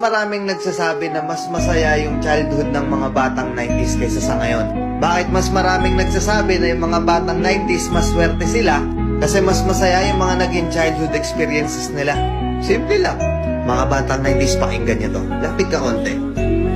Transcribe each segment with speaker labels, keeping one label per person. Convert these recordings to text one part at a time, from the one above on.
Speaker 1: maraming nagsasabi na mas masaya yung childhood ng mga batang 90s kaysa sa ngayon. Bakit mas maraming nagsasabi na yung mga batang 90s mas swerte sila? Kasi mas masaya yung mga naging childhood experiences nila. Simple lang. Mga batang 90s, pakinggan nyo to. Lapit ka konti.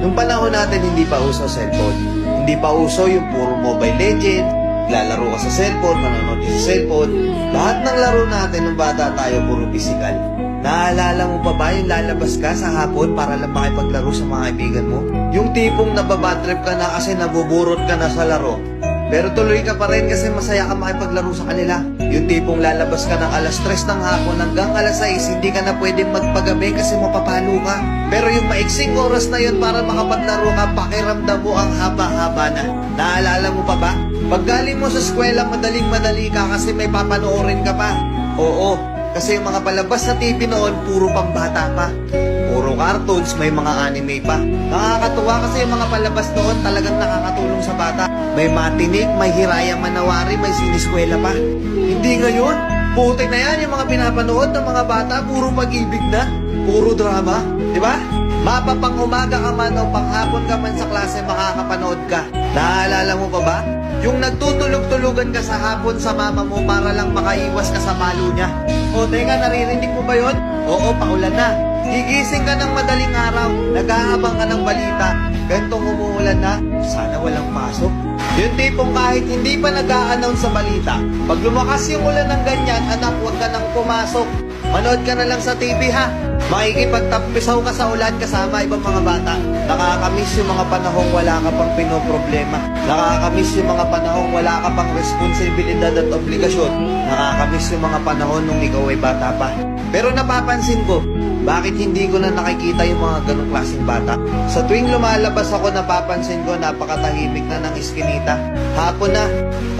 Speaker 1: Nung panahon natin, hindi pa uso cellphone. Hindi pa uso yung puro Mobile Legends, lalaro ka sa cellphone, manonood ka sa cellphone. Lahat ng laro natin nung bata tayo, puro physical. Naalala mo pa ba yung lalabas ka sa hapon para lang makipaglaro sa mga kaibigan mo? Yung tipong nababadtrip ka na kasi nabuburot ka na sa laro. Pero tuloy ka pa rin kasi masaya ka makipaglaro sa kanila. Yung tipong lalabas ka ng alas 3 ng hapon hanggang alas 6, hindi ka na pwedeng magpagabi kasi mapapalo ka. Pero yung maiksing oras na yun para makapaglaro ka, pakiramdam mo ang haba-haba na. Naalala mo pa ba? Pag galing mo sa eskwela, madaling-madali ka kasi may papanoorin ka pa. Oo, kasi yung mga palabas sa TV noon, puro pambata pa. Puro cartoons, may mga anime pa. Nakakatuwa kasi yung mga palabas noon talagang nakakatulong sa bata. May matinik, may Hiraya Manawari, may siniskwela pa. Hindi ngayon. Putik na yan yung mga pinapanood ng mga bata, puro pag-ibig na, puro drama. Diba? Mapapang umaga ka man o panghapon ka man sa klase, makakapanood ka. Naalala mo pa ba? Yung nagtutulog-tulugan ka sa hapon sa mama mo para lang makaiwas ka sa palo niya. O teka, naririnig mo ba yun? Oo, paulan na. Gigising ka ng madaling araw, nag-aabang ka ng balita. Gantong umuulan na, sana walang pasok. Yung tipong kahit hindi pa nag-a-announce sa balita, pag lumakas yung ulan ng ganyan, anak, huwag ka nang pumasok. Manood ka na lang sa TV ha. Makikipagtampisaw ka sa ulan kasama ibang mga bata. Nakakamiss yung mga panahong wala ka pang pinoproblema. Nakakamiss yung mga panahong wala ka pang responsibilidad at obligasyon. Nakakamiss yung mga panahon nung ikaw ay bata pa. Pero napapansin ko, bakit hindi ko na nakikita yung mga ganong klaseng bata? Sa tuwing lumalabas ako, napapansin ko napakatahimik na ng iskinita. Hapon na,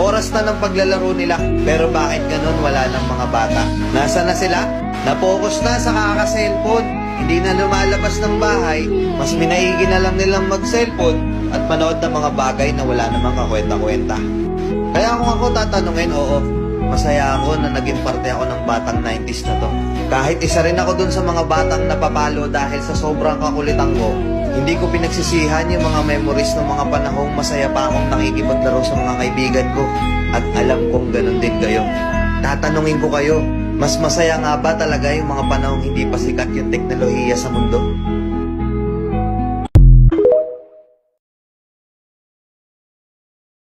Speaker 1: oras na ng paglalaro nila. Pero bakit ganon wala ng mga bata? Nasa na sila? Napokus na sa kaka-cellphone. Hindi na lumalabas ng bahay. Mas minaigi na lang nilang mag-cellphone at manood ng mga bagay na wala namang kakwenta-kwenta. Kaya kung ako tatanungin, oo, masaya ako na naging parte ako ng batang 90s na to. Kahit isa rin ako dun sa mga batang napapalo dahil sa sobrang kakulitan ko, hindi ko pinagsisihan yung mga memories ng mga panahong masaya pa akong nakikipaglaro sa mga kaibigan ko. At alam kong ganun din kayo. Tatanungin ko kayo, mas masaya nga ba talaga yung mga panahong hindi pa sikat yung teknolohiya sa mundo?